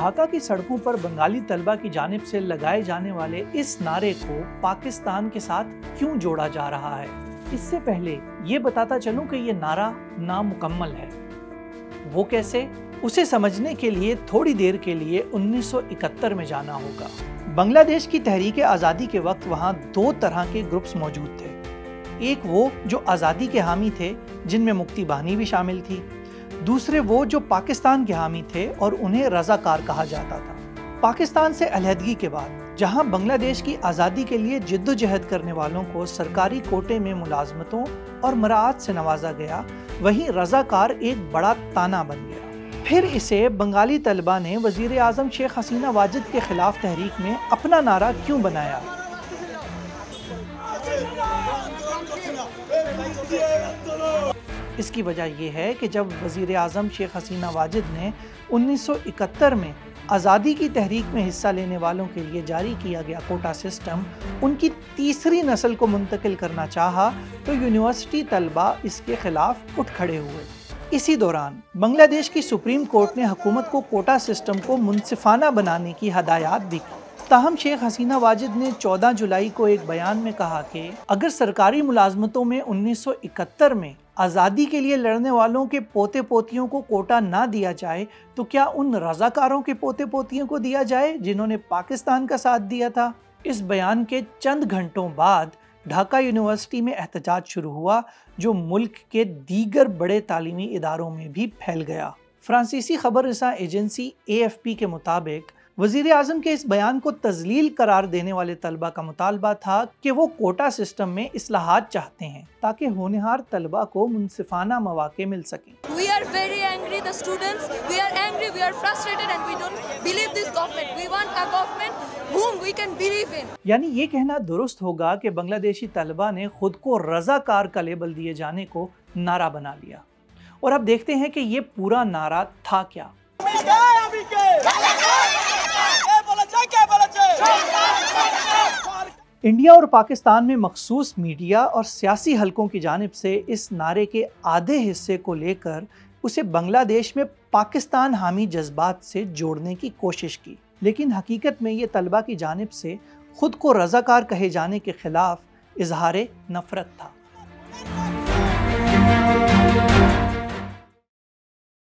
ढाका की सड़कों पर बंगाली तलबा की जानिब से लगाए जाने वाले इस नारे को पाकिस्तान के साथ क्यों जोड़ा जा रहा है, इससे पहले ये बताता चलूं कि ये नारा नामुकम्मल है। वो कैसे, उसे समझने के लिए थोड़ी देर के लिए 1971 में जाना होगा। बांग्लादेश की तहरीक आज़ादी के वक्त वहाँ दो तरह के ग्रुप्स मौजूद थे। एक वो जो आज़ादी के हामी थे, जिनमें मुक्ति बाहिनी भी शामिल थी। दूसरे वो जो पाकिस्तान के हामी थे और उन्हें रज़ाकार कहा जाता था। पाकिस्तान से अलहदगी के बाद जहां बांग्लादेश की आज़ादी के लिए जिद्दोजहद करने वालों को सरकारी कोटे में मुलाजमतों और मराआत से नवाजा गया, वहीं रज़ाकार एक बड़ा ताना बन गया। फिर इसे बंगाली तलबा ने वज़ीर आज़म शेख हसीना वाजिद के खिलाफ तहरीक में अपना नारा क्यों बनाया? इसकी वजह यह है कि जब वज़ीर आज़म शेख हसीना वाजिद ने 1971 में आज़ादी की तहरीक में हिस्सा लेने वालों के लिए जारी किया गया कोटा सिस्टम उनकी तीसरी नस्ल को मुंतकिल करना चाहा, तो यूनिवर्सिटी तलबा इसके खिलाफ उठ खड़े हुए। इसी दौरान बांग्लादेश की सुप्रीम कोर्ट ने हुकूमत को कोटा सिस्टम को मुनसिफाना बनाने की हदायत भी की। ताहम शेख हसीना वाजिद ने 14 जुलाई को एक बयान में कहा कि अगर सरकारी मुलाजमतों में 1971 में आज़ादी के लिए लड़ने वालों के पोते पोतियों को कोटा ना दिया जाए, तो क्या उन रज़ाकारों के पोते पोतियों को दिया जाए जिन्होंने पाकिस्तान का साथ दिया था? इस बयान के चंद घंटों बाद ढाका यूनिवर्सिटी में एहतजाज शुरू हुआ, जो मुल्क के दीगर बड़े तालीमी इदारों में भी फैल गया। फ्रांसीसी खबर रसा एजेंसी AFP के मुताबिक वज़ीर आज़म के इस बयान को तज़लील करार देने वाले तलबा का मुतालबा था कि वो कोटा सिस्टम में इस्लाहात चाहते हैं ताकि होनहार तलबा को मुनसिफाना मौक़े मिल सकें। We are very angry, the students. We are angry, we are frustrated, and we don't believe this government. We want a government whom we can believe in. यानी ये कहना दुरुस्त होगा कि बांग्लादेशी तलबा ने खुद को रज़ाकार का लेबल दिए जाने को नारा बना लिया। और अब देखते हैं कि ये पूरा नारा था क्या। इंडिया और पाकिस्तान में मखसूस मीडिया और सियासी हलकों की जानिब से इस नारे के आधे हिस्से को लेकर उसे बांग्लादेश में पाकिस्तान हामी जज्बात से जोड़ने की कोशिश की, लेकिन हकीकत में ये तलबा की जानिब से खुद को रज़ाकार कहे जाने के खिलाफ इजहार नफरत था।